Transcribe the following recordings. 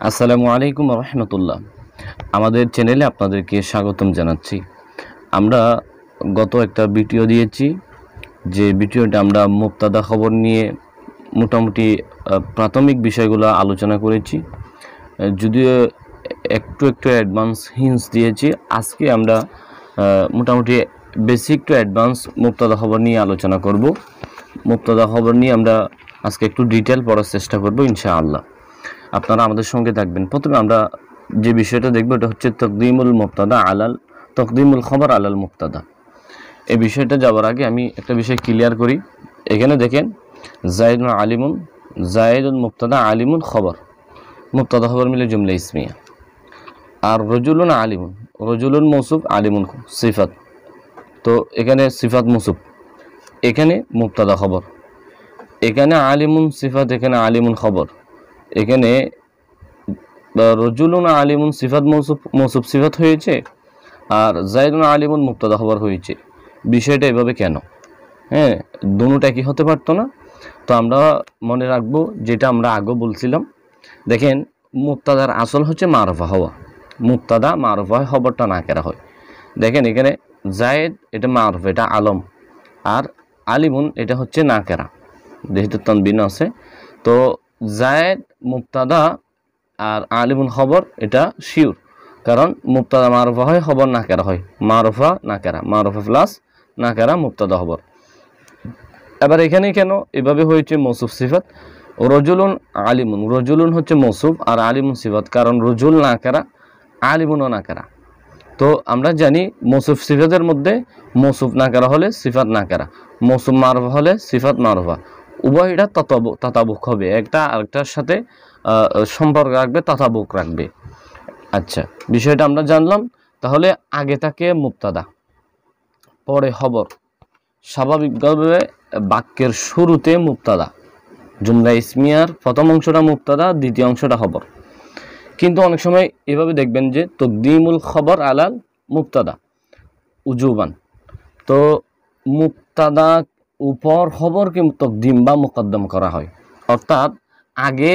আসসালামু আলাইকুম রহমতুল্লাহ। আমাদের চ্যানেলে আপনাদেরকে স্বাগতম জানাচ্ছি। আমরা গত একটা ভিডিও দিয়েছি, যে ভিডিওটা আমরা মুবতাদা খবর নিয়ে মোটামুটি প্রাথমিক বিষয়গুলো আলোচনা করেছি, যদিও একটু অ্যাডভান্স হিন্টস দিয়েছি। আজকে আমরা মোটামুটি বেসিক টু অ্যাডভান্স মুবতাদা খবর নিয়ে আলোচনা করব। মুবতাদা খবর নিয়ে আমরা আজকে একটু ডিটেল পড়ার চেষ্টা করব ইনশাআল্লাহ। আপনারা আমাদের সঙ্গে থাকবেন। প্রথমে আমরা যে বিষয়টা দেখব এটা হচ্ছে তকদিমুল খবর আলাল মুবতাদা। এই বিষয়টা যাওয়ার আগে আমি একটা বিষয় ক্লিয়ার করি। এখানে দেখেন জায়েদুন মুবতাদা, আলিমুন খবর, মুবতাদা খবর মিলে জুমলা ইসমিয়া। আর রজুলুন মৌসুফ, আলিমুন সিফাত। তো এখানে সিফাত মৌসুফ, এখানে মুবতাদা খবর, এখানে আলিমুন সিফাত, এখানে আলিমুন খবর, এখানে রজুলুন আলিমুন সিফাত মৌসুফ সিফাত হয়েছে, আর জায়দুন আলিমুন মুবতাদা খবর হয়েছে। বিষয়টা এভাবে কেন? দুটোটা কি হতে পারতো না? তো আমরা মনে রাখবো যেটা আমরা আগে বলছিলাম। দেখেন, মুবতাদার আসল হচ্ছে মারফা হওয়া। মুবতাদা মারফা হয়, খবরটা নাকেরা হয়। দেখেন এখানে জায়েদ এটা মারফা, এটা আলম, আর আলিমুন এটা হচ্ছে নাকেরা, যেহেতু তানবিন আছে। তো জায়েদ মুবতাদা আর আলিমুন খবর, এটা শিওর, কারণ মুবতাদা মারফা হয়, খবর নাকেরা হয়। মারফা নাকেরা, মারফা প্লাস নাকেরা, মুবতাদা খবর। এবার এখানে কেন এভাবে হয়েছে মৌসুফ সিফাত? রজুলুন আলিমুন, রজুলুন হচ্ছে মৌসুফ আর আলিমুন সিফাত, কারণ রজুল নাকেরা, আলিমুনও নাকেরা। তো আমরা জানি মৌসুফ সিফাতের মধ্যে মৌসুফ নাকেরা হলে সিফাত নাকেরা, মৌসুফ মারফা হলে সিফাত মারফা। উভয়টা তাতাবুক হবে, একটা আরেকটার সাথে সম্পর্ক রাখবে, তাতাবুক রাখবে। আচ্ছা, বিষয়টা আমরা জানলাম। তাহলে আগে থাকে মুবতাদা, পরে খবর। স্বাভাবিকভাবে বাক্যের শুরুতে মুবতাদা, জুমলা ইসমিয়ার প্রথম অংশটা মুবতাদা, দ্বিতীয় অংশটা খবর। কিন্তু অনেক সময় এভাবে দেখবেন যে তকদিমুল খবর আলাল মুবতাদা উজুবান। তো মুবতাদা উপর খবরকে তকদিম বা মুকদ্দম করা হয়, অর্থাৎ আগে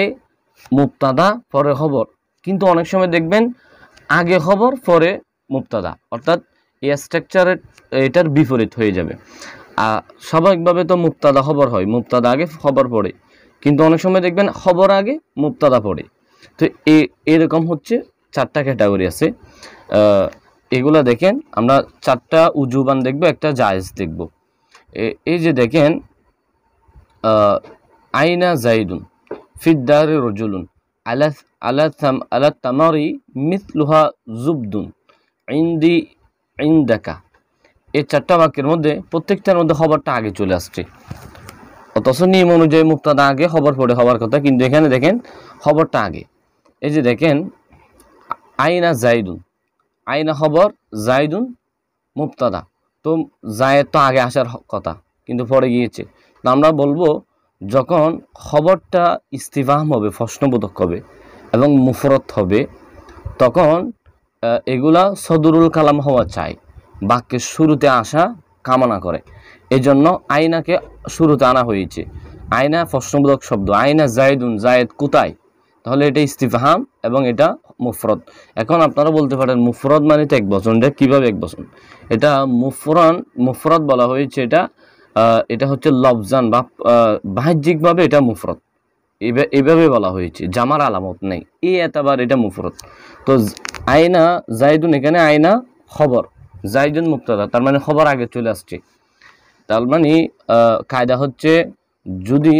মুবতাদা পরে খবর। কিন্তু অনেক সময় দেখবেন আগে খবর পরে মুবতাদা, অর্থাৎ এই স্ট্রাকচারে এটার বিপরীত হয়ে যাবে। স্বাভাবিকভাবে তো মুবতাদা খবর হয়, মুবতাদা আগে খবর পড়ে, কিন্তু অনেক সময় দেখবেন খবর আগে মুবতাদা পড়ে। তো এরকম হচ্ছে চারটা ক্যাটাগরি আছে। এগুলা দেখেন, আমরা চারটা উজুবান দেখব, একটা জায়েজ দেখব। এই যে দেখেন, আইনা জাইদুন, ফিদ্দারে রজুলুন, আলা তামারি মিথলুহা জুবদুন, ইনদাকা। এই চারটা বাক্যের মধ্যে প্রত্যেকটার মধ্যে খবরটা আগে চলে আসছে, অথচ নিয়ম অনুযায়ী মুবতাদা আগে খবর পড়ে হওয়ার কথা, কিন্তু এখানে দেখেন খবরটা আগে। এই যে দেখেন, আইনা জাইদুন, আইনা খবর, জাইদুন মুবতাদা। তো জায়েদ তো আগে আসার কথা, কিন্তু পরে গিয়েছে। তো আমরা বলবো যখন খবরটা ইস্তিফহাম হবে, প্রশ্নবোধক হবে এবং মুফরদ হবে, তখন এগুলা সদরুল কালাম হওয়া চাই, বাক্যের শুরুতে আসা কামনা করে। এজন্য আইনাকে শুরুতে আনা হয়েছে। আইনা প্রশ্নবোধক শব্দ, আইনা জায়েদুন, জায়েদ কোথায়? তাহলে এটা ইস্তিফহাম এবং এটা মুফরদ। এখন আপনারা বলতে পারেন মুফরদ মানে তো এক বচন, এটা কীভাবে এক বচন? এটা মুফরদ বলা হয়েছে, এটা হচ্ছে লফজান বা বাহ্যিকভাবে এটা মুফরদ, এভাবে বলা হয়েছে, জামার আলামত নেই, এতবার এটা মুফরদ। তো আইনা জাইদুন, এখানে আইনা খবর, জাইদুন মুবতাদা, তার মানে খবর আগে চলে আসছে। তার মানে কায়দা হচ্ছে, যদি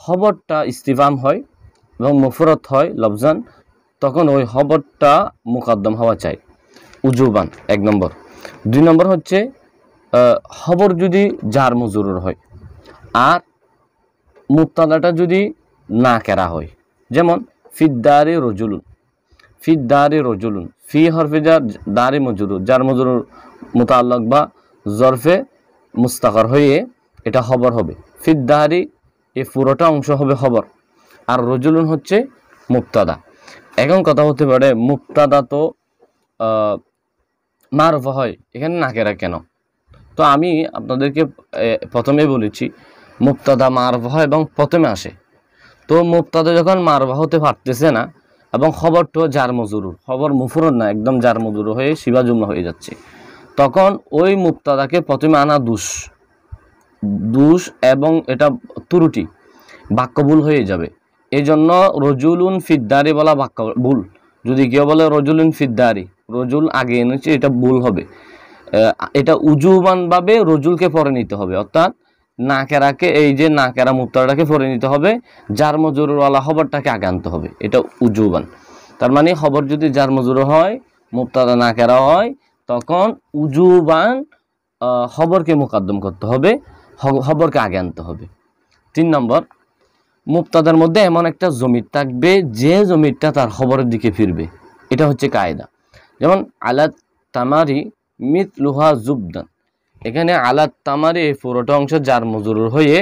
খবরটা ইস্তিফহাম হয় এবং মুফরদ হয় লফজান, তখন ওই খবরটা মুকদ্দম হওয়া চাই, উজুবান, এক নম্বর। দুই নম্বর হচ্ছে খবর যদি জার মজরুর হয়, আর মুবতাদাটা যদি না কেরা হয়। যেমন ফিদ্দারে রজুলুন, ফিদ্দারে রজুলুন, ফি হরফে জার, দারে মজরুর, জার মজরুর মুতাআল্লাক বা জরফে মুস্তাকার হয়ে এটা খবর হবে। ফিদ্দারি, এই পুরোটা অংশ হবে খবর, আর রজুলুন হচ্ছে মুবতাদা। এখন কথা হতে পারে মুবতাদা তো মারফা হয়, এখানে নাকেরা কেন? তো আমি আপনাদেরকে প্রথমে বলেছি মুবতাদা মারফা হয় এবং প্রথমে আসে। তো মুবতাদা যখন মারফা হতে পারতেছে না এবং খবরটাও জার মজরুর, খবর মুফরদ না, একদম জার মজরুর হয়ে শিবা জুমলা হয়ে যাচ্ছে, তখন ওই মুবতাদাকে প্রথমে আনা দুষ এবং এটা ত্রুটি, বাক্য ভুল হয়ে যাবে। এই জন্য রজুলুন ফিদ্দারি বলা বাক্য ভুল। যদি কেউ বলে রজুলুন ফিদ্দারি, রজুল আগে এনেছে, এটা ভুল হবে। এটা উজুবানভাবে রজুলকে পরে নিতে হবে, অর্থাৎ নাকেরাকে, এই যে নাকেরা মুবতাদাটাকে পরে নিতে হবে, জার মজরুরওয়ালা খবরটাকে আগে আনতে হবে, এটা উজুবান। তার মানে খবর যদি জার মজরুর হয়, মুবতাদা নাকেরা হয়, তখন উজুবান খবরকে মুকদ্দম করতে হবে, খবরকে আগে আনতে হবে। 3 নম্বর, মুবতাদার মধ্যে এমন একটা জমির থাকবে যে জমিরটা তার খবরের দিকে ফিরবে, এটা হচ্ছে কায়দা। যেমন আলাত তামারি মিথলুহা জুবদান, এখানে আলাত তামারি এই পুরোটা অংশ জার মজরুর হয়ে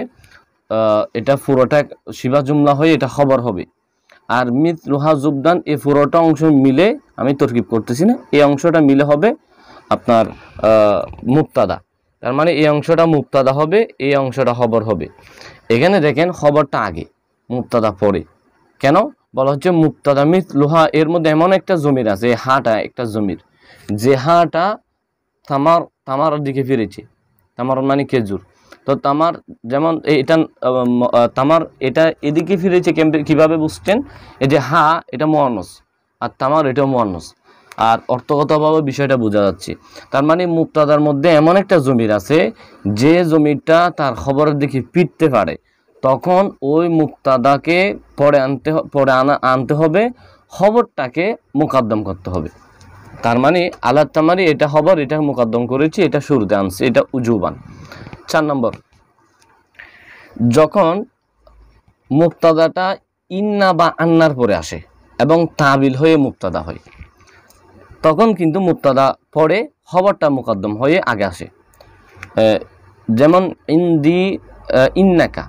এটা পুরোটা শিবা জুমলা হয়ে এটা খবর হবে। আর মিথলুহা জুবদান এই পুরোটা অংশ মিলে, আমি তরকিব করতেছি না, এই অংশটা মিলে হবে আপনার মুবতাদা। তার মানে এই অংশটা মুবতাদা হবে, এই অংশটা খবর হবে। এখানে দেখেন খবরটা আগে, মুবতাদা পরে। কেন বলা হচ্ছে মুবতাদা মিথলুহা, এর মধ্যে এমন একটা জমির আছে, হাটা একটা জমির, যে হাটা তামার দিকে ফিরেছে। তামার মানে খেজুর। তো তামার যেমন এটা তামার এটা এদিকে ফিরেছে, কিভাবে বুঝছেন? এই যে হা এটা মুয়ান্নাস আর তামার এটা মুয়ান্নাস, আর অর্থগতভাবে বিষয়টা বোঝা যাচ্ছে। তার মানে মুবতাদার মধ্যে এমন একটা জমির আছে যে জমিটা তার খবরের দিকে ফিরতে পারে, তখন ওই মুবতাদাকে পরে আনতে হবে, খবরটাকে মুকদ্দম করতে হবে। তার মানে আলাত তামারি এটা খবর, এটা মুকদ্দম করেছি, এটা শুরুতে আনছে, এটা উজুবান। 4 নম্বর, যখন মুবতাদাটা ইন্না বা আন্নার পরে আসে এবং তাবিল হয়ে মুবতাদা হয়, তখন কিন্তু মুবতাদা পরে খবরটা মুকদ্দম হয়ে আগে আসে। যেমন ইন্দি ইন্নাকা,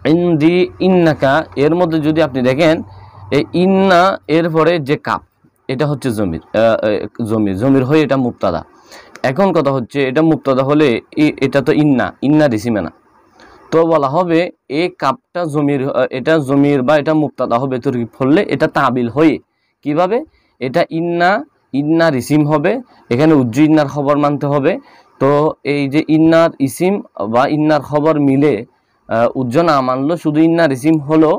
ইন্দি ইন্নাকা, এর মধ্যে যদি আপনি দেখেন এই ইন্না এর পরে যে কাপ, এটা হচ্ছে জমির হয়ে এটা মুবতাদা। এখন কথা হচ্ছে এটা মুবতাদা হলে এটা তো ইন্না রিসিমে না, তো বলা হবে এই কাপটা এটা জমির বা এটা মুবতাদা হবে তরকিব করলে এটা তাবিল হয়ে, কিভাবে? এটা ইন্না রিসিম হবে, এখানে উজ্জু ইন্নার খবর মানতে হবে। তো এই যে ইন্নার ইসিম বা ইন্নার খবর মিলে উজ্জু না মানলো, শুধু ইন্নার ইসিম হলো,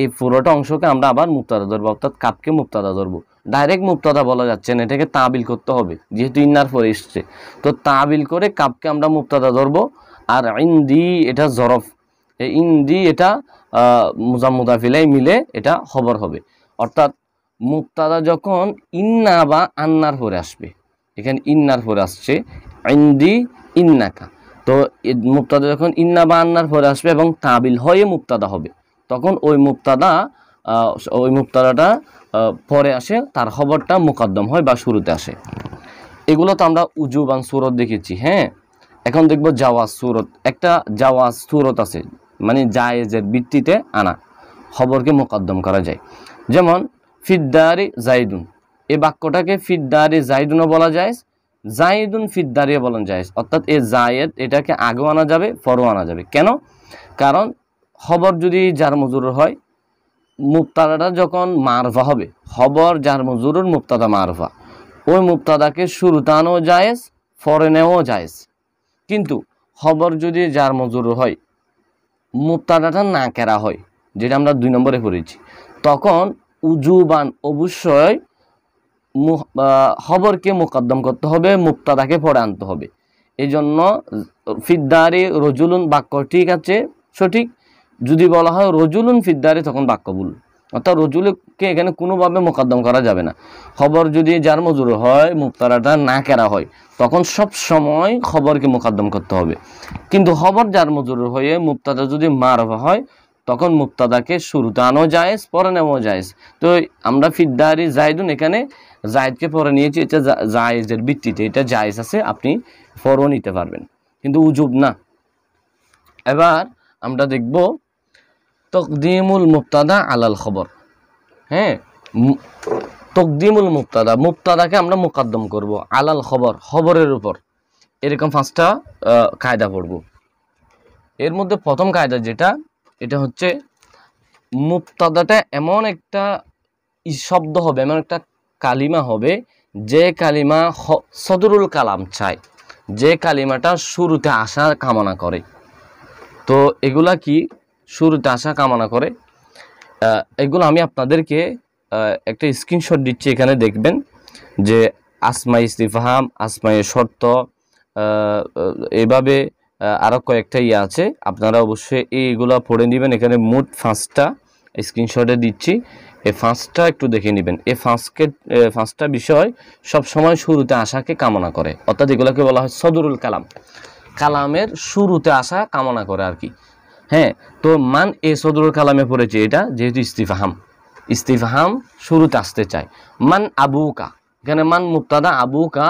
এই পুরোটা অংশকে আমরা আবার মুবতাদা ধরবো, অর্থাৎ কাপকে মুবতাদা ধরবো। ডাইরেক্ট মুবতাদা বলা যাচ্ছে না, এটাকে তাবিল করতে হবে, যেহেতু ইন্নার পরে এসছে। তো তাবিল করে কাপকে আমরা মুবতাদা ধরবো। আর ইন্দি এটা জরফ, ইন্দি এটা মুজাম্মুদাফিলাই মিলে এটা খবর হবে। অর্থাৎ মুবতাদা যখন ইন্না বা আন্নার পরে আসবে, এখানে ইন্নার পরে আসছে ইন্দি ইন্নাকা, তো মুবতাদা যখন ইন্না বা আন্নার পরে আসবে এবং তাবিল হয়ে মুবতাদা হবে, তখন ওই মুবতাদাটা পরে আসে, তার খবরটা মুকদ্দম হয় বা শুরুতে আসে। এগুলো তো আমরা উজুবান সূরত দেখেছি। হ্যাঁ, এখন দেখব জাওয়াজ সূরত। একটা জাওয়াজ সূরত আছে, মানে জায়েজের ভিত্তিতে আনা খবরকে মুকদ্দম করা যায়। যেমন ফিদ্দারি জাইদুন, এই বাক্যটাকে ফিদ্দারি জাইদুনও বলা যায়, জাইদুন ফিদ্দারিও বলা যায়। অর্থাৎ এই জায়েদ এটাকে আগেও আনা যাবে, পরেও আনা যাবে। কেন? কারণ খবর যদি জার মজরুর হয়, মুবতাদাটা যখন মারফা হবে, খবর জার মজরুর মুবতাদা মারফা, ওই মুবতাদাকে শুরুতে আনাও জায়েজ, পরে নেওয়াও জায়েজ। কিন্তু খবর যদি জার মজরুর হয়, মুবতাদাটা নাকেরা হয়, যেটা আমরা 2 নম্বরে পড়েছি, তখন উজুবান অবশ্যই খবরকে মুকদ্দম করতে হবে, মুবতাদাকে পরে আনতে হবে। এই জন্য ফিদ্দারি রজুলুন বাক্য ঠিক আছে, সঠিক। যদি বলা হয় রজুলুন ফিদ্দারি, তখন বাক্য ভুল, অর্থাৎ রজুলকে এখানে কোনোভাবে মুকদ্দম করা যাবে না। খবর যদি জার মজরুর হয়, মুবতাদাটা নাকেরা হয়, তখন সব সময় খবরকে মুকদ্দম করতে হবে। কিন্তু খবর জার মজরুর হয়ে মুবতাদা যদি মারফা হয়, তখন মুবতাদাকে শুরুতে আনাও জায়েজ, পরে নেওয়াও জায়েজ। তো আমরা ফিদ্দারি জাইদুন, এখানে জায়েদকে পরে নিয়েছি, এটা জায়েজের ভিত্তিতে, এটা জায়েজ আছে, আপনি পরেও নিতে পারবেন, কিন্তু উজুব না। এবার আমরা দেখব তকদিমুল মুবতাদা আলাল খবর। হ্যাঁ, তকদিমুল মুবতাদা, মুবতাদাকে আমরা মুকদ্দম করব আলাল খবর, খবরের উপর। এরকম 5টা কায়দা পড়ব। এর মধ্যে প্রথম কায়দা যেটা, এটা হচ্ছে মুক্তাদাটা এমন একটা শব্দ হবে, এমন একটা কালিমা হবে যে কালিমা সদরুল কালাম চায়, যে কালিমাটা শুরুতে আসা কামনা করে। তো এগুলা কি শুরুতে আসা কামনা করে, এগুলো আমি আপনাদেরকে একটা স্ক্রিনশট দিচ্ছি, এখানে দেখবেন যে আসমাই ইস্তিফহাম, আসমাই শর্ত, এভাবে আরও কয়েকটা ইয়ে আছে, আপনারা অবশ্যই এইগুলা পড়ে নেবেন। এখানে মোট 5টা স্ক্রিনশটে দিচ্ছি, এই 5টা একটু দেখে নেবেন। এই 5টা বিষয় সব সময় শুরুতে আসাকে কামনা করে, অর্থাৎ এগুলোকে বলা হয় সদরুল কালাম, কালামের শুরুতে আসা কামনা করে আর কি। হ্যাঁ, তো মান এ সদরুল কালামে পড়েছে, এটা যেহেতু ইস্তিফহাম শুরুতে আসতে চায়। মান আবুকা, এখানে মান মুক্তাদা, আবুকা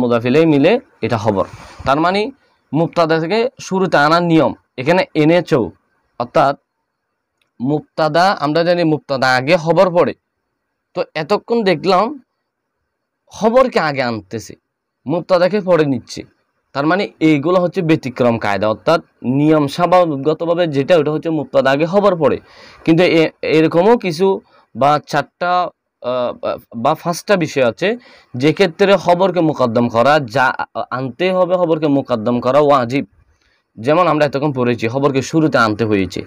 মুদাফিলে মিলে এটা খবর। তার মানে মুক্তাদা থেকে শুরুতে আনার নিয়ম এখানে এনেছো, অর্থাৎ মুক্তাদা আমরা জানি মুক্তাদা আগে খবর পড়ে, তো এতক্ষণ দেখলাম খবরকে আগে আনতেছে, মুক্তাদাকে পড়ে নিচ্ছে। তার মানে এইগুলো হচ্ছে ব্যতিক্রম কায়দা, অর্থাৎ নিয়ম স্বাভাবিকগতভাবে যেটা ওটা হচ্ছে মুক্তাদা আগে খবর পড়ে। কিন্তু এরকমও কিছু বা 4টা বা 5টা বিষয় আছে যে ক্ষেত্রে খবরকে মুকদ্দম করা, যা আনতে হবে খবরকে মুকদ্দম করা ওয়াজিব। যেমন আমরা এতক্ষণ পড়েছি খবরকে শুরুতে আনতে হয়েছে,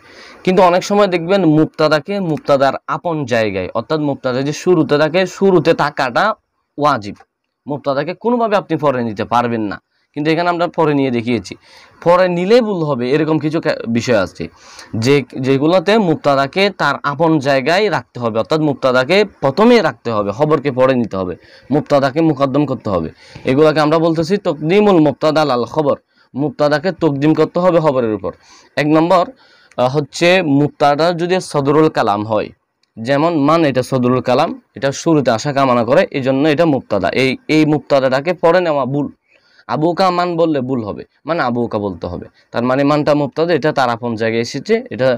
কিন্তু অনেক সময় দেখবেন মুক্তাদাকে মুক্তাদার আপন জায়গায়, অর্থাৎ মুক্তাদা যে শুরুতে থাকে শুরুতে থাকাটা ওয়াজিব, মুক্তাদাকে কোনোভাবে আপনি পরে নিতে পারবেন না। কিন্তু এখানে আমরা পরে নিয়ে দেখিয়েছি, পরে নিলে ভুল হবে, এরকম কিছু বিষয় আছে যেগুলোতে মুক্তাদাকে তার আপন জায়গায় রাখতে হবে, অর্থাৎ মুক্তাদাকে প্রথমে রাখতে হবে, খবরকে পরে নিতে হবে, মুক্তাদাকে মুকদ্দম করতে হবে। এগুলোকে আমরা বলতেছি তকদিমুল মুক্তাদা আল খবর, মুক্তাদাকে তকদিম করতে হবে খবরের উপর। 1 নম্বর হচ্ছে মুক্তাদা যদি সদরুল কালাম হয়, যেমন মান এটা সদরুল কালাম, এটা শুরুতে আসা কামনা করে, এই জন্য এটা মুক্তাদা। এই মুক্তাদাটাকে পরে নেওয়া ভুল, আবুকা মান বললে ভুল হবে, মানে আবুকা বলতে হবে। তার মানে মানটা মুক্তাদা, এটা তার আপন জায়গায় এসেছে, এটা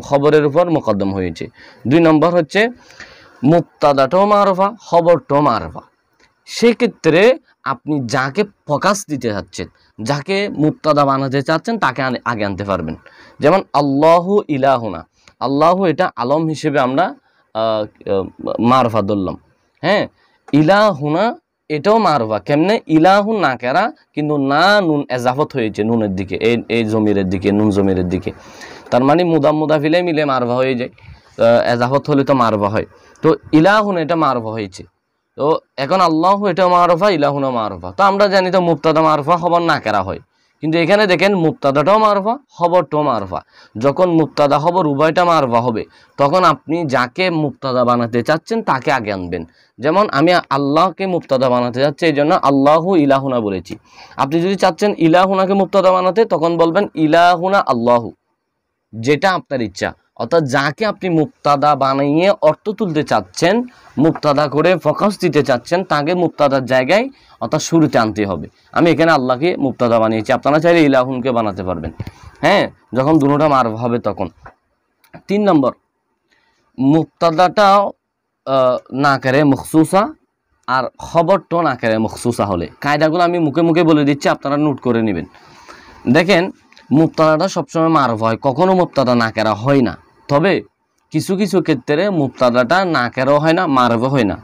খবরের উপর মুকদ্দম হয়েছে। 2 নম্বর হচ্ছে মুক্তাদাটাও মারফা, খবরটাও মারফা। সেক্ষেত্রে আপনি যাকে ফোকাস দিতে চাচ্ছেন, যাকে মুক্তাদা বানাতে চাচ্ছেন, তাকে আগে আনতে পারবেন। যেমন আল্লাহু ইলাহুনা, আল্লাহু এটা আলম হিসেবে আমরা মারফা ধরলাম। হ্যাঁ, ইলাহুনা এটাও মারফা, কেমনে ইলাহু নাকেরা, কিন্তু না নুন এজাফত হয়েছে নুনের দিকে, এই জমিরের দিকে, নুন জমিরের দিকে। তার মানে মুদাফিলে মিলে মারফা হয়ে যায়, এজাফত হলে তো মারফা হয়। তো ইলাহুন এটা মারফা হয়েছে, তো এখন আল্লাহ এটা মারফা, ইলাহুনা মারফা। তো আমরা জানি তো মুক্তাদা মারফা, খবর নাকেরা হয়, কিন্তু এখানে দেখেন মুক্তাদাটাও মারফা, খবরটাও মারফা। যখন মুক্তাদা খবর উভয়টা মারফা হবে, তখন আপনি যাকে মুক্তাদা বানাতে চাচ্ছেন তাকে আগে আনবেন। যেমন আমি আল্লাহকে মুক্তাদা বানাতে চাচ্ছি, এই জন্য আল্লাহু ইলাহুনা বলেছি। আপনি যদি চাচ্ছেন ইলাহুনাকে মুক্তাদা বানাতে, তখন বলবেন ইলাহুনা আল্লাহু, যেটা আপনার ইচ্ছা। অর্থাৎ যাকে আপনি মুক্তাদা বানিয়ে অর্থ তুলতে চাচ্ছেন, মুক্তাদা করে ফোকাস দিতে চাচ্ছেন, তাকে মুক্তাদার জায়গায় অর্থাৎ শুরুতে আনতে হবে। আমি এখানে আল্লাহকে মুক্তাদা বানিয়েছি, আপনারা চাইলে ইলাহুনকে বানাতে পারবেন। হ্যাঁ, যখন দুটোটা মারফ হবে তখন। 3 নম্বর মুক্তাদাটাও না করে মখসুসা, আর খবরটাও না করে মখসুসা হলে। কায়দাগুলো আমি মুখে মুখে বলে দিচ্ছি, আপনারা নোট করে নেবেন। দেখেন মুক্তাদাটা সবসময় মারফ হয়, কখনো মুক্তাদা নাকেরা হয় না। তবে কিছু কিছু ক্ষেত্রে মুক্তাদাটা নাকেরাও হয় না, মারফও হয় না,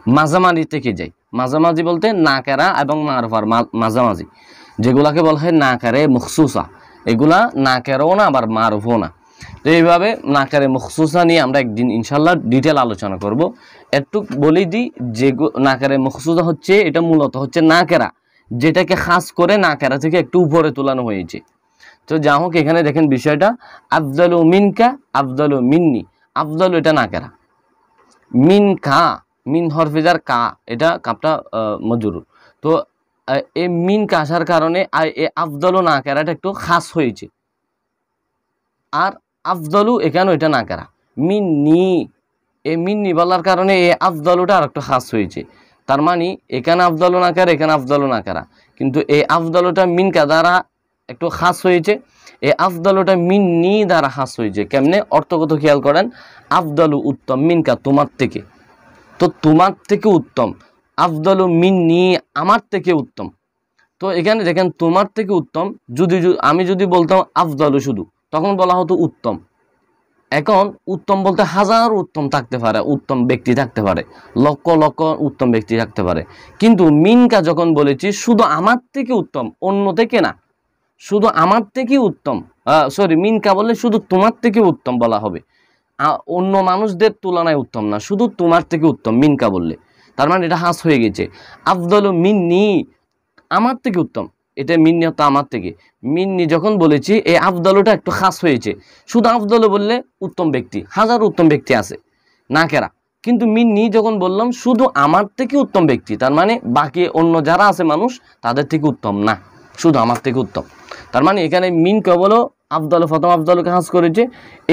মাঝামাঝি থেকে যায়। মাঝামাঝি বলতে নাকেরা এবং মারফার মাঝামাঝি, যেগুলাকে বলা হয় নাকারে মখসুসা, এগুলা নাকেরাও না আবার মারফও না। তো এইভাবে নাকারে মখসুসা নিয়ে আমরা একদিন ইনশাল্লাহ ডিটেল আলোচনা করব। একটু বলি দিই, যে নাকারে মখসুসা হচ্ছে, এটা মূলত হচ্ছে নাকেরা, যেটাকে খাস করে নাকেরা থেকে একটু উপরে তোলানো হয়েছে। তো যা হোক, এখানে দেখেন বিষয়টা, আফদালু মিনকা, আফদালু মিন্নি। আফদালু এটা নাকেরা, মিন কা, মিন হরফিজার কা, এটা কাপটা মজরুর। তো এই মিন কা আসার কারণে এই আফদালু নাকেরাটা একটু খাস হয়েছে। আর আফদালু এখানে এটা নাকেরা, মিন্নি, এই মিন্নি বলার কারণে এই আফদালুটা আর একটু খাস হয়েছে। তার মানে এখানে আফদালু নাকেরা, এখানে আফদালু নাকেরা, কিন্তু এই আফদালুটা মিনকা দ্বারা একটু খাস হয়েছে, এই আফদালুটা মিন্নি দ্বারা খাস হয়েছে। কেমনে? অর্থগত খেয়াল করেন, আফদালু উত্তম, মিনকা তোমার থেকে, তো তোমার থেকে উত্তম, আফদালু মিন্নি আমার থেকে উত্তম। তো এখানে দেখেন তোমার থেকে উত্তম, আমি যদি বলতাম আফদালু শুধু, তখন বলা হতো উত্তম। এখন উত্তম বলতে হাজার উত্তম থাকতে পারে, উত্তম ব্যক্তি থাকতে পারে, লক্ষ লক্ষ উত্তম ব্যক্তি থাকতে পারে, কিন্তু মিনকা যখন বলেছি শুধু আমার থেকে উত্তম, অন্য থেকে না, শুধু আমার থেকে উত্তম, মিনকা বললে শুধু তোমার থেকে উত্তম বলা হবে, অন্য মানুষদের তুলনায় উত্তম না, শুধু তোমার থেকে উত্তম মিনকা বললে। তার মানে এটা হাস হয়ে গেছে। আফদলু মিন্নি, আমার থেকে উত্তম, এটা মিন্নি হতো আমার থেকে। মিন্নি যখন বলেছি এই আফদলুটা একটু খাস হয়েছে, শুধু আফদলু বললে উত্তম ব্যক্তি, হাজার উত্তম ব্যক্তি আছে না কেরা, কিন্তু মিন্নি যখন বললাম শুধু আমার থেকে উত্তম ব্যক্তি, তার মানে বাকি অন্য যারা আছে মানুষ তাদের থেকে উত্তম না, শুধু আমার থেকে উত্তম। তার মানে এখানে মিন কেবল আফদল, প্রথম আফদলকে হাস করেছে,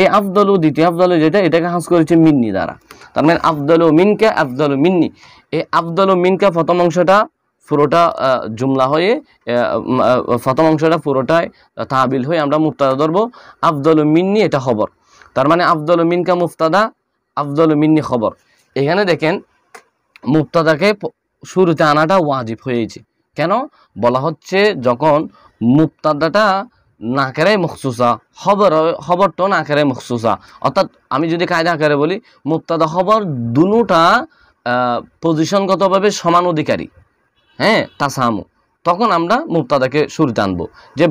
এই আফদলু দ্বিতীয় আফদলু যেটা, এটাকে হাস করেছে মিন্নি দ্বারা। তার মানে আফদলু মিনকা, আফদলু মিন্নি। এই আফদলু মিনকা প্রথম অংশটা পুরোটা জুমলা হয়ে, প্রথম অংশটা পুরোটাই তাহবিল হয়ে আমরা মুবতাদা ধরবো, আফদলু মিন্নি এটা খবর। তার মানে আফদলু মিনকা মুবতাদা, আফদলু মিন্নি খবর। এখানে দেখেন মুবতাদাকে শুরুতে আনাটা ওয়াজিব হয়েছে। কেন বলা হচ্ছে, যখন মুবতাদাটা নাকেরে মখসুসা, খবরটাও নাকেরে মখসুসা, অর্থাৎ আমি যদি কায়দা আকারে বলি মুবতাদা খবর দুটোটা পজিশনগতভাবে সমান অধিকারী, হ্যাঁ তাসামু, তখন আমরা মুবতাদাকে শুরুতে আনবো। যে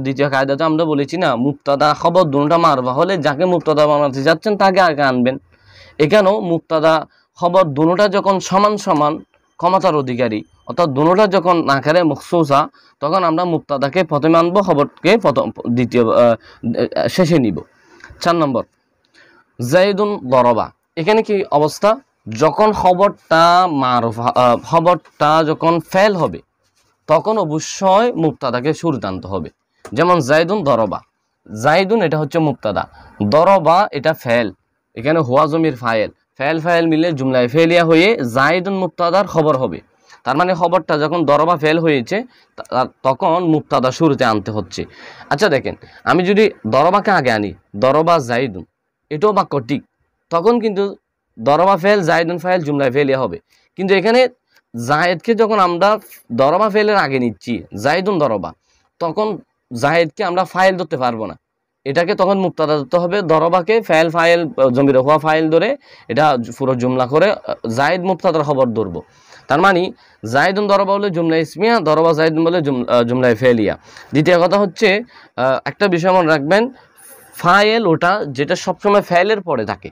দ্বিতীয় কায়দাতে আমরা বলেছি না, মুবতাদা খবর দুটোটা মারবা হলে যাকে মুবতাদা বানাতে যাচ্ছেন তাকে আগে আনবেন। এখানেও মুবতাদা খবর দুটোটা যখন সমান সমান ক্ষমতার অধিকারী, অর্থাৎ দুটোটা যখন নাকারে মখসুসা, তখন আমরা মুবতাদাকে প্রথমে আনবো, খবরকে শেষে নিব। 4 নম্বর জাইদুন দরবা। এখানে কি অবস্থা, যখন খবরটা যখন ফেল হবে তখন অবশ্যই মুবতাদাকে শুরুতে আনতে হবে। যেমন জাইদুন দরবা, জাইদুন এটা হচ্ছে মুবতাদা, দরবা এটা ফেল, এখানে হুয়া জমির ফাইল, ফাইল মিলে জুমলায় ফেলিয়া হয়ে জাইদুন মুবতাদার খবর হবে। তার মানে খবরটা যখন দরবা ফেল হয়েছে তখন মুবতাদা শুরুতে আনতে হচ্ছে। আচ্ছা দেখেন, আমি যদি দরবাকে আগে আনি, দরবা জাইদুন, এটাও বাক্য ঠিক, তখন কিন্তু দরবা ফেল জাইদুন ফাইল জুমলায় ফেলিয়া হবে। কিন্তু এখানে জায়েদকে যখন আমরা দরবা ফেলের আগে নিচ্ছি, জাইদুন দরবা, তখন জায়েদকে আমরা ফাইল ধরতে পারবো না, এটাকে তখন মুবতাদা ধরতে হবে। দরবাকে ফাইল জমির হুয়া ফাইল ধরে এটা পুরো জুমলা করে জায়েদ মুবতাদার খবর ধরবো। তার মানে জাইদুন দরবা বলে জুমলা ইসমিয়া, দরবা জাইদুন বলে জুমলায় ফেলিয়া। দ্বিতীয় কথা হচ্ছে, একটা বিষয় মনে রাখবেন, ফাইল ওটা যেটা সবসময় ফাইলের পরে থাকে,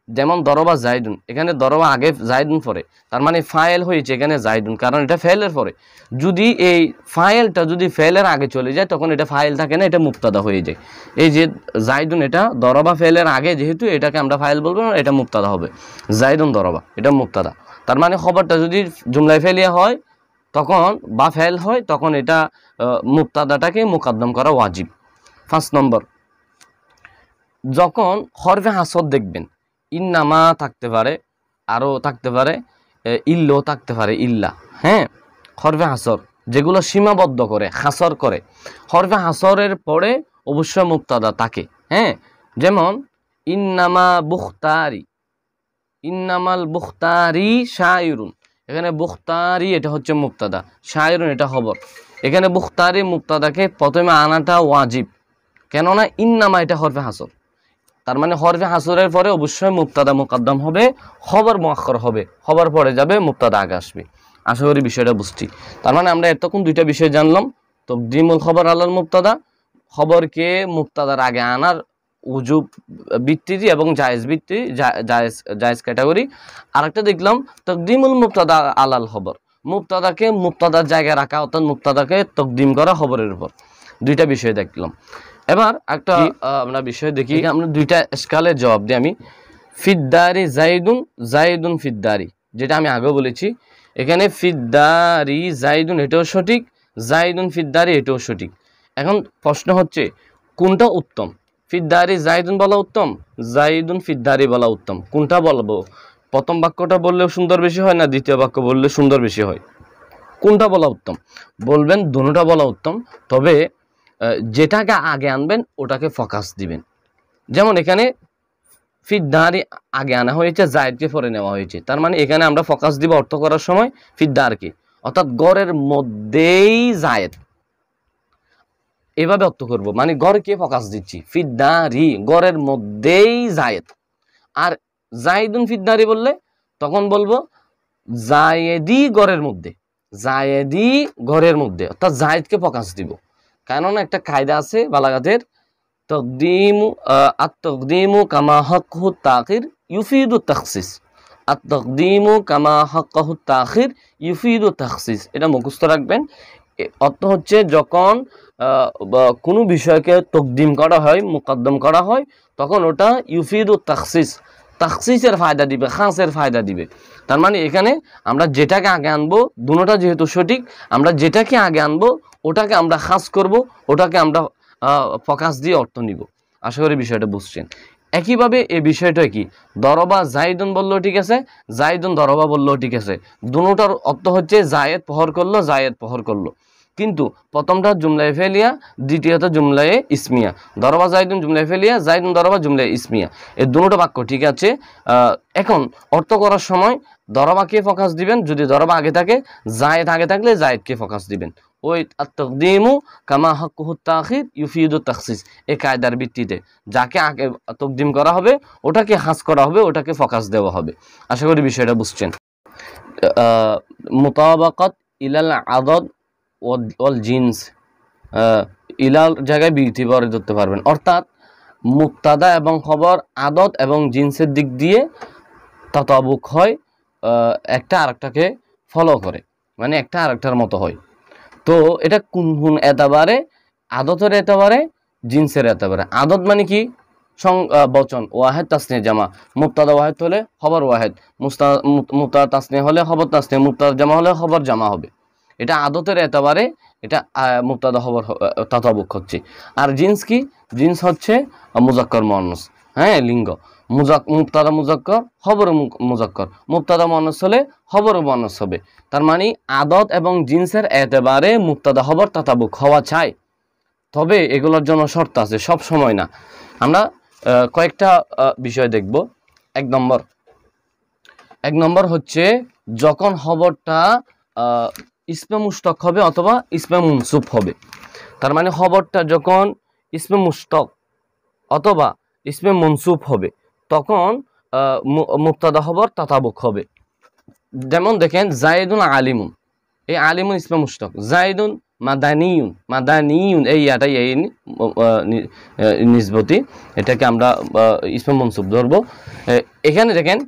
যেমন দরবা জাইদুন, এখানে দরবা আগে জাইদুন পরে, তার মানে ফাইল হয়েছে এখানে জাইদুন, কারণ এটা ফেলের পরে। যদি এই ফাইলটা যদি ফেলের আগে চলে যায় তখন এটা ফাইল থাকে না, এটা মুবতাদা হয়ে যায়। এই যে জাইদুন, এটা দরবা ফেলের আগে, যেহেতু এটাকে আমরা ফাইল বলবো না, এটা মুবতাদা হবে, জাইদুন দরবা এটা মুবতাদা। তার মানে খবরটা যদি জুমলায় ফেলিয়া হয় তখন বা ফেল হয়, তখন এটা মুবতাদাটাকে মুকদ্দম করা ওয়াজিব। 5 নম্বর, যখন হরফে হাসর দেখবেন, ইন্নামা থাকতে পারে, আরও থাকতে পারে, ইল্লো থাকতে পারে, ইল্লা, হ্যাঁ, হরফে হাসর যেগুলো সীমাবদ্ধ করে, হাসর করে, হরফে হাসরের পরে অবশ্যই মুবতাদা থাকে, হ্যাঁ। যেমন ইন্নামা বুখতারি, ইন্নামাল বুখতারি শায়রুন, এখানে বুখতারি এটা হচ্ছে মুবতাদা, শায়রুন এটা খবর। এখানে বুখতারি মুবতাদাকে প্রথমে আনাটা ওয়াজিব, কেননা ইন্নামা এটা হরফে হাসর, তার মানে হরফে হাসরের পরে অবশ্যই মুবতাদা মুকদ্দম হবে, খবর মুআক্খার হবে, খবর পরে যাবে, মুবতাদা আগে আসবে। আশা করি বিষয়টা বুঝছি। তার মানে আমরা এতক্ষণ দুইটা বিষয় জানলাম, তাকদীমুল খবর আলাল মুবতাদা, খবরকে মুবতাদার আগে আনার উজুব ভিত্তিতে এবং জায়েজ ভিত্তি, জায়েজ ক্যাটাগরি। আরেকটা দেখলাম তাকদীমুল মুবতাদা আলাল খবর, মুবতাদাকে মুবতাদার জায়গায় রাখা, অর্থাৎ মুবতাদাকে তাকদীম করা খবরের উপর। দুইটা বিষয় দেখলাম। এবার একটা আমরা বিষয় দেখি, আমরা দুইটা স্কালের জবাব দিই। আমি ফিদ্দারি জাইদুন, জাইদুন ফিদ্দারি, যেটা আমি আগেও বলেছি, এখানে ফিদ্দারি জাইদুন এটাও সঠিক, জাইদুন ফিদ্দারি এটাও সঠিক। এখন প্রশ্ন হচ্ছে কোনটা উত্তম, ফিদ্দারি জাইদুন বলা উত্তম, জাইদুন ফিদ্দারি বলা উত্তম, কোনটা বলবো? প্রথম বাক্যটা বললেও সুন্দর বেশি হয় না দ্বিতীয় বাক্য বললে সুন্দর বেশি হয়? কোনটা বলা উত্তম? বলবেন দুটোটা বলা উত্তম, তবে যেটাকে আগে আনবেন ওটাকে ফোকাস দিবেন। যেমন এখানে ফিদ্দারি আগে আনা হয়েছে, জায়েদকে পরে নেওয়া হয়েছে, তার মানে এখানে আমরা ফোকাস দিব অর্থ করার সময় ফিদ্দারকে, অর্থাৎ গড়ের মধ্যেই জায়েদ। এভাবে অর্থ করব, মানে গড়কে ফোকাস দিচ্ছি, ফিদ্দারি গড়ের মধ্যেই জায়েদ। আর জাইদুন ফিদ্দারি বললে তখন বলবো জায়েদি গড়ের মধ্যে, জায়েদি গড়ের মধ্যে, অর্থাৎ জায়েদকে ফোকাস দিব। কারণ একটা কায়দা আছে বালাগাতের, তাকদিমু আত-তাকদিমু কামা হাক্কুহু তাখির ইউফিদু তাখসিস, আত-তাকদিমু কামা হাক্কুহু তাখির ইউফিদু তাখসিস, এটা মুখস্থ রাখবেন। অর্থ হচ্ছে যখন কোনো বিষয়কে তকদিম করা হয়, মুকদ্দম করা হয়, তখন ওটা ইউফিদু তাখসিস, তাখসিসের ফায়দা দিবে, খাসের ফায়দা দিবে। তার মানে এখানে আমরা যেটাকে আগে আনবো, দুটোটা যেহেতু সঠিক, আমরা যেটাকে আগে আনবো ওটাকে আমরা খাস করব, ওটাকে আমরা ফোকাস দিয়ে অর্থ নিব। আশা করি বিষয়টা বুঝছেন। একইভাবে এই বিষয়টা কি, দরবা জাইদুন বললেও ঠিক আছে, জাইদুন দরবা বললেও ঠিক আছে, দুটোটার অর্থ হচ্ছে জায়েদ প্রহর করলো, জায়েদ প্রহর করলো। কিন্তু প্রথমটা জুমলায়ে ফেলিয়া, দ্বিতীয়টা জুমলায়ে ইসমিয়া। দরবা জাইদুন জুমলায়ে ফেলিয়া, জাইদুন দরবা জুমলায়ে ইসমিয়া, এই দুটো বাক্য ঠিক আছে। এখন অর্থ করার সময় দরবাকে ফোকাস দিবেন, যদি দরবা আগে থাকে, জায়েদ আগে থাকলে জায়েদকে ফোকাস দিবেন। ওই আত-তাকদিমু কামা হাক্কুহু তাখির ইউফিদু তাখসিস, এই কায়দার ভিত্তিতে যাকে আগে তকদিম করা হবে ওটাকে হাস করা হবে, ওটাকে ফোকাস দেওয়া হবে। আশা করি বিষয়টা বুঝছেন। মুতাবাকাত ইলাল আদদ ওয়াল জিন্স, ইলাল জায়গায় বিধিবরে ধরতে পারবেন, অর্থাৎ মুক্তাদা এবং খবর আদত এবং জিন্সের দিক দিয়ে তাতাবুক হয়, একটা আরেকটাকে ফলো করে, মানে একটা আরেকটার মতো হয়। তো এটা কোন কোন এতবারে, আদতের এতবারে, জিন্সের এতবারে। আদত মানে কি, বচন, ওয়াহেদ তাসনিয়া জামা, মুক্তাদা ওয়াহেদ হলে খবর ওয়াহেদ, মুক্তাদা তাসনিয়া হলে খবর তাসনিয়া, মুক্তাদা জামা হলে খবর জামা হবে। এটা আদতের এতবারে, এটা মুক্তাদা খবর তাতাবুক হচ্ছে। আর জিন্স কি, জিন্স হচ্ছে মুজাক্কর মুআন্নাস, হ্যাঁ লিঙ্গ, মুক্তাদা মুজাক্কর, খবর মুজাক্কর, মুক্তাদা মুআন্নাস হলে খবর মুআন্নাস হবে। তার মানে আদত এবং জিন্সের এতবারে মুক্তাদা খবর তাতাবুক হওয়া চাই, তবে এগুলোর জন্য শর্ত আছে, সব সময় না। আমরা কয়েকটা বিষয় দেখব। এক নম্বর হচ্ছে যখন খবরটা ইসমে মুশতাক হবে অথবা ইসমে মুনসুব হবে। তার মানে খবরটা যখন ইসমে মুশতাক অথবা ইসমে মনসুব হবে তখন মুক্তাদা খবর তাতাবুক হবে। যেমন দেখেন জাইদুন আলিমুন, এই আলিমুন ইসমে মুশতাক, জাইদুন মাদানিউন, মাদানিউন এই ইয়াটাই এই নিসবতি, এটাকে আমরা ইসমে মনসুব ধরবো। এখানে দেখেন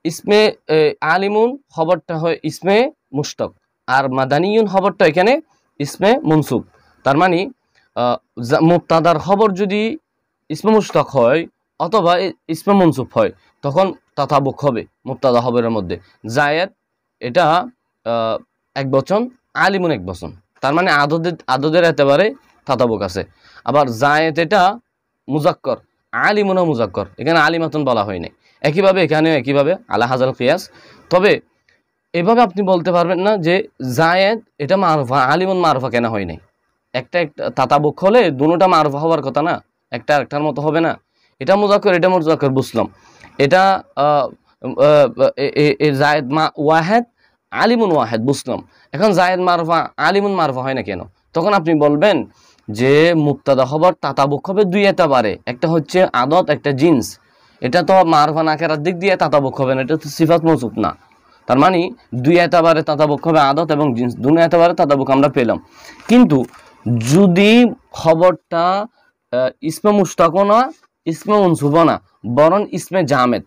ইসমে আলিমুন খবরটা হয় ইসমে মুশতাক, আর মাদানিউন খবরটা এখানে ইসমে মনসুব। তার মানে মুক্তাদার খবর যদি ইসমে মুশতাক হয় অথবা ইসমে মনসুব হয় তখন তাতাবুক হবে মুক্তাদা খবরের মধ্যে। জায়েদ এটা এক বচন, আলিমুন এক বচন, তার মানে আদদের একেবারে তাতাবুক আছে। আবার জায়েদ এটা মুজাক্কর, আলিমুনও মুজাক্কর, এখানে আলিমাতুন বলা হয় নাই। একইভাবে এখানেও একইভাবে আলা হাজাল কিয়াস। তবে এভাবে আপনি বলতে পারবেন না যে জায়েদ এটা মারুফা, আলিমুন মারুফা কেন হয় নাই। একটা তাতাবুক হলে দুটোটা মারুফা হওয়ার কথা না, একটা একটার মতো হবে না। এটা মুজাক্কর, এটা মুজাক্কর বুঝলাম, এটা জায়েদ ওয়াহেদ, আলিমুন ওয়াহেদ বুঝলাম। এখন জায়েদ মারুফা, আলিমুন মারুফা হয় না কেন? তখন আপনি বলবেন যে মুক্তাদা খবর তাতাবুক হবে দুই এতবারে, একটা হচ্ছে আদত, একটা জিন্স। এটা তো মারুফা নাকেরার দিক দিয়ে তাতাবুক হবে না, এটা তো সিফাত মৌসুফ না। তার মানে দুই এতবারে তাতাবুক হবে, আদত এবং জিন্স দুই এতবারে তাতাবুক আমরা পেলাম। কিন্তু যদি খবরটা ইসমে মুশতাকও না, ইসমে মনসুবও না, বরং ইসমে জামেদ,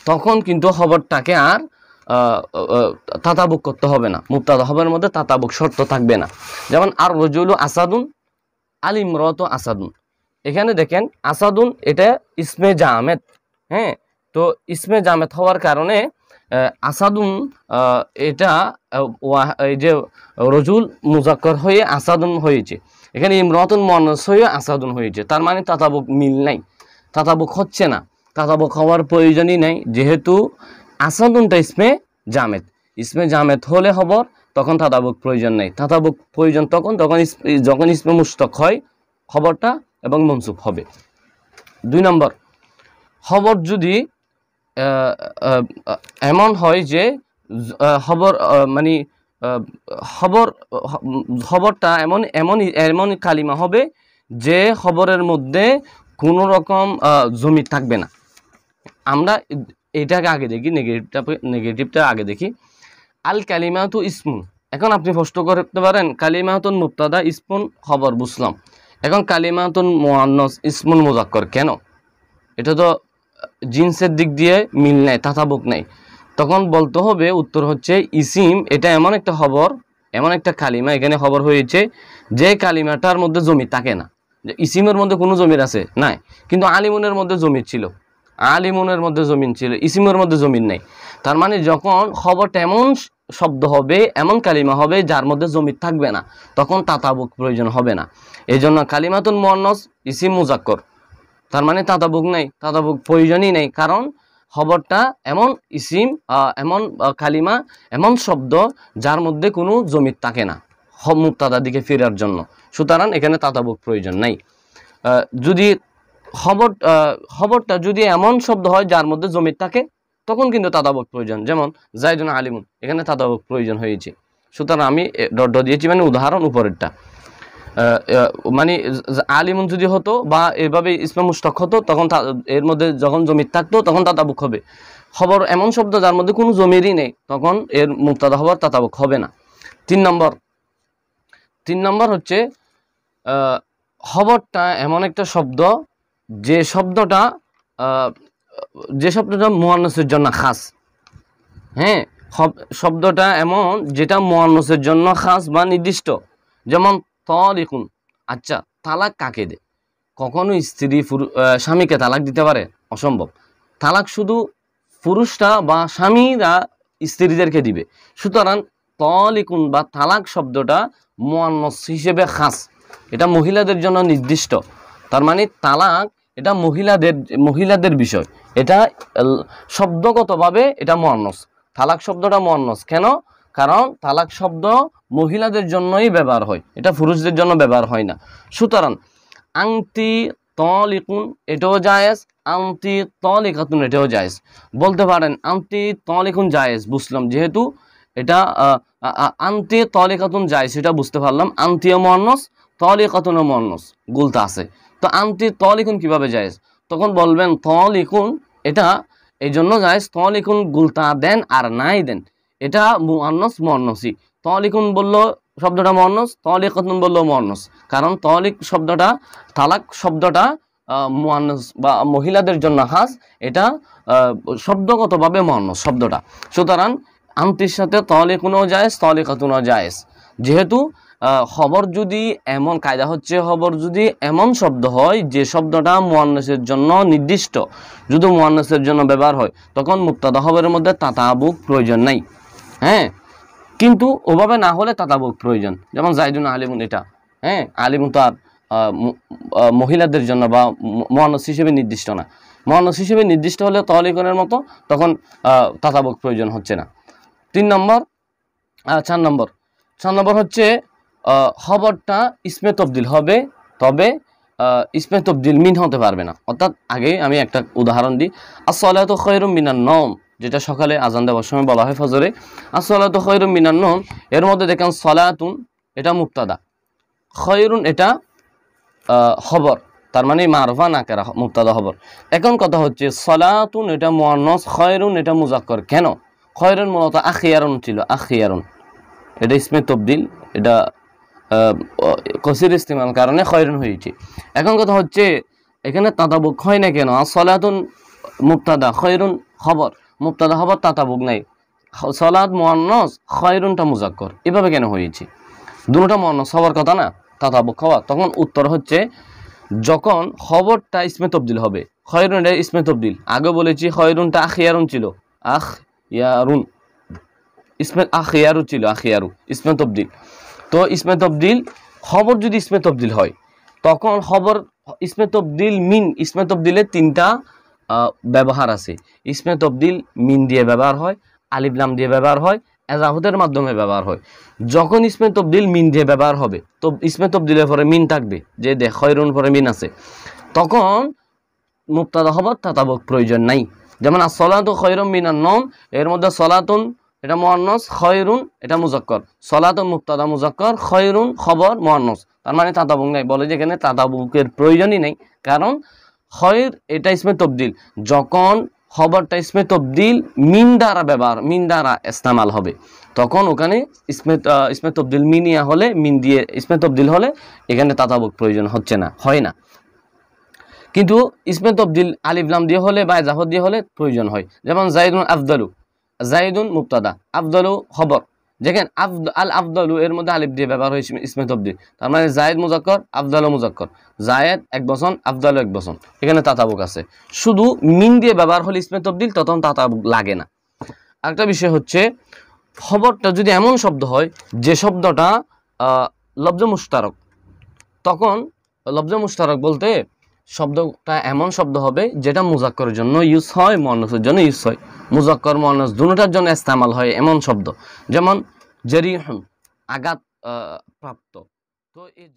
তখন কিন্তু খবরটাকে আর তাতাবুক করতে হবে না, মুক্তাদা খবরের মধ্যে তাতাবুক শর্ত থাকবে না। যেমন আর রজুলু আসাদুন, আল ইমরাতু আসাদুন, এখানে দেখেন আসাদুন এটা ইসমে জামেদ, হ্যাঁ, তো ইসমে জামেদ হওয়ার কারণে আসাদুন এটা এই যে রজুল মুজাক্কর হয়ে আসাদুন হয়েছে, এখানে ইমরাতুন মুআন্নাস হয়ে আসাদুন হয়েছে। তার মানে তাতাবুক মিল নাই, তাতাবুক হচ্ছে না, তাতাবুক হওয়ার প্রয়োজনই নাই, যেহেতু আসাদুনটা ইসমে জামেদ। ইসমে জামেদ হলে খবর, তখন তাতাবুক প্রয়োজন নাই। তাতাবুক প্রয়োজন যখন ইসমে মুশতাক হয় খবরটা এবং মনসুব হবে। 2 নম্বর, খবর যদি এমন হয় যে খবর মানে খবরটা এমন কালিমা হবে যে খবরের মধ্যে কোনো রকম জমি থাকবে না। আমরা এটাকে আগে দেখি, নেগেটিভটা আগে দেখি। আল কালিমাতু ইসমুন, এখন আপনি প্রশ্ন করতে পারেন কালিমাতুন মুবতাদা ইসমুন খবর বুঝলাম, এখন কালিমাতুন মুআন্নাস ইসমুন মুযাক্কার কেন? এটা তো জিন্সের দিক দিয়ে মিল নাই, তাতাবুক নাই। তখন বলতে হবে উত্তর হচ্ছে ইসিম এটা এমন একটা খবর, এমন একটা কালিমা এখানে খবর হয়েছে যে কালিমাটার মধ্যে জমির থাকে না। যে ইসিমের মধ্যে কোনো জমির আছে নাই, কিন্তু আলিমুনের মধ্যে জমির ছিল, আলিমুনের মধ্যে জমিন ছিল, ইসিমের মধ্যে জমিন নাই। তার মানে যখন খবরটা এমন শব্দ হবে, এমন কালিমা হবে যার মধ্যে জমির থাকবে না, তখন তাতাবুক প্রয়োজন হবে না। এই জন্য কালিমাতুন মুআন্নাস ইসিম মুযাক্কার, তার মানে তাতাবুক নাই, তাতাবুক প্রয়োজনই নেই, কারণ খবরটা এমন ইসিম, এমন কালিমা, এমন শব্দ যার মধ্যে কোনো জমির থাকে না মুবতাদার দিকে ফেরার জন্য, সুতরাং এখানে তাতাবুক প্রয়োজন নাই। যদি খবরটা যদি এমন শব্দ হয় যার মধ্যে জমির থাকে, তখন কিন্তু তাতাবুক প্রয়োজন, যেমন জাইদুন আলিমুন, এখানে তাতাবুক প্রয়োজন হয়েছে। সুতরাং আমি ডট দিয়েছি, মানে উদাহরণ উপরেরটা। মানে আলিমুন যদি হতো বা এভাবে ইসমে মুশতাক হতো, তখন এর মধ্যে যখন জমির থাকতো তখন তাতাবুক হবে। খবর এমন শব্দ যার মধ্যে কোনো জমিরই নেই, তখন এর মুবতাদা খবর তাতাবুক হবে না। 3 নম্বর হচ্ছে খবরটা এমন একটা শব্দ যে শব্দটা মুআন্নাসের জন্য খাস। হ্যাঁ, শব্দটা এমন যেটা মুআন্নাসের জন্য খাস বা নির্দিষ্ট, যেমন তালিকুন। আচ্ছা, তালাক কাকে দেয়? কখনো স্ত্রী স্বামীকে তালাক দিতে পারে? অসম্ভব। তালাক শুধু পুরুষরা বা স্বামীরা স্ত্রীদেরকে দিবে। সুতরাং তালিকুন বা তালাক শব্দটা মুআন্নাস হিসেবে খাস, এটা মহিলাদের জন্য নির্দিষ্ট। তার মানে তালাক এটা মহিলাদের বিষয়, এটা শব্দগতভাবে এটা মুআন্নাস। তালাক শব্দটা মুআন্নাস কেন? কারণ তালাক শব্দ মহিলাদের জন্যই ব্যবহার হয়, এটা পুরুষদের জন্য ব্যবহার হয় না। সুতরাং আনতি তালিকুন এটাও জায়েজ, আনতি তালিকাতুন এটাও জায়েজ। বলতে পারেন আনতি তালিকুন জায়েজ, বুঝলাম, যেহেতু এটা আনতি তালিকাতুন জায়েজ এটা বুঝতে পারলাম। আনতিও মুআন্নাস, তালিকাতুনও মুআন্নাস, গুলতা আছে, তো আনতি তালিকুন কিভাবে জায়েজ? তখন বলবেন তালিকুন এটা এই জন্য জায়েজ, তালিকুন গুলতা দেন আর নাই দেন, এটা মুআন্নাস মুআন্নাসি। তালিকুন বললো শব্দটা মুআন্নাস, তালিকাতুন বললো মুআন্নাস, কারণ তালাক শব্দটা মুআন্নাস বা মহিলাদের জন্য খাস, এটা শব্দগতভাবে মুআন্নাস শব্দটা। সুতরাং আনতির সাথে তালিকুনও জায়েজ, তালিকাতুনও জায়েজ। যেহেতু খবর যদি এমন কায়দা হচ্ছে, খবর যদি এমন শব্দ হয় যে শব্দটা মুআন্নাসের জন্য নির্দিষ্ট, যদি মুআন্নাসের জন্য ব্যবহার হয়, তখন মুবতাদা খবরের মধ্যে তাতাবুক প্রয়োজন নাই। হ্যাঁ, কিন্তু ওভাবে না হলে তাতাবুক প্রয়োজন, যেমন জাইদুন আলিমুন, এটা হ্যাঁ আলিমুন তো আর মহিলাদের জন্য বা মুআন্নাস হিসেবে নির্দিষ্ট না। মুআন্নাস হিসেবে নির্দিষ্ট হলে তালিকুনের মতো, তখন তাতাবুক প্রয়োজন হচ্ছে না। 4 নম্বর হচ্ছে খবরটা ইসমে তবদিল হবে, তবে ইসমে তবদিল মিন হতে পারবে না। অর্থাৎ আগে আমি একটা উদাহরণ দিই, as-salatu খায়রুম মিনান নওম, যেটা সকালে আজান দেওয়ার সময় বলা হয় ফজরে, as-salatu খায়রুম মিনান নওম, এর মধ্যে দেখেন সালাতুন এটা মুবতাদা, খায়রুন এটা খবর, তার মানে মারফা নাকেরা মুবতাদা খবর। এখন কথা হচ্ছে সালাতুন এটা মুআন্নাস, খায়রুন এটা মুযাক্কার কেন? খায়রুন মূলত আখিয়ারুন ছিল, আখিয়ারুন এটা ইসমে তবদিল, এটা কসির ইস্তেমাল কারণে খায়রুন হয়েছে। এখন কথা হচ্ছে এখানে তাতাবুক হয় না কেন? সালাতুন মুবতাদা, খায়রুন খবর, মুবতাদা খবর, তাতাবুক নাই। সালাত মুআন্নাস, খায়রুনটা মুযাক্কার, এভাবে কেন হয়েছে? দুটোটা মুআন্নাস হওয়ার কথা না, তাতাবুক হওয়া। তখন উত্তর হচ্ছে যখন খবরটা ইসমে তবদিল হবে, খায়রুন এটা ইসমে তবদিল, আগে বলেছি খায়রুনটা আখিয়ারুন ছিল, আখিয়ারুন ইসমে আখিয়ারু ছিল, আখিয়ারু ইসমে তবদিল। তো ইসমে তবদিল খবর যদি ইসমে তবদিল হয়, তখন খবর ইসমে তবদিল মিন, ইসমে তবদিলের 3টা ব্যবহার আছে। ইসমে তবদিল মিন দিয়ে ব্যবহার হয়, আলিফ লাম দিয়ে ব্যবহার হয়, এজাফতের মাধ্যমে ব্যবহার হয়। যখন ইসমে তবদিল মিন দিয়ে ব্যবহার হবে, তো ইসমে তবদিলের পরে মিন থাকবে, যে খায়রুন পরে মিন আছে, তখন মুবতাদা খবর তাতাবুক প্রয়োজন নাই। যেমন as-salatu খায়রুম মিনান নওম, এর মধ্যে সালাতুন এটা মুআন্নাস, খয়রুন এটা মুজাক্কর, সলাতুন মুবতাদা মুজাক্কর, খয়রুন খবর মুআন্নাস। তার মানে তাতাবুক নাই, বলে যে এখানে তাতাবুকের প্রয়োজনই নেই, কারণ খয়র এটা ইসমে তবদিল, যখন খবরটা ইসমে তবদিল মিন দ্বারা ব্যবহার, মিন দ্বারা ইস্তেমাল হবে, তখন ওখানে ইসমে তবদিল মিনিয়া হলে, মিন দিয়ে ইসমে তবদিল হলে এখানে তাতাবুক প্রয়োজন হচ্ছে না, হয় না। কিন্তু ইসমে তবদিল আলিফ লাম দিয়ে হলে বা ইজাফত দিয়ে হলে প্রয়োজন হয়। যেমন জাইদুন আফদালু, জাইদুন মুবতাদা, আফদালু খবর, দেখেন আল আফদালু এর মধ্যে আলিফ দিয়ে ব্যবহার হয়েছে ইসমে তবদিল, তার মানে জায়েদ মুজাক্কর, আফদালু মুজাক্কর, জায়েদ এক বচন, আফদালু এক বচন, এখানে তাতাবুক আছে। শুধু মিন দিয়ে ব্যবহার হলে ইসমে তবদিল, তখন তাতাবুক লাগে না। আরেকটা বিষয় হচ্ছে, খবরটা যদি এমন শব্দ হয় যে শব্দটা লফজ মুশতারক, তখন লফজ মুশতারক বলতে শব্দটা এমন শব্দ হবে যেটা মুজাক্করের জন্য ইউজ হয়, মুআন্নাসের জন্য ইউজ হয়, মুজাক্কর মুআন্নাস দুটোটার জন্য ইস্তেমাল হয় এমন শব্দ। যেমন জারিহুন আঘাত প্রাপ্ত, তো এই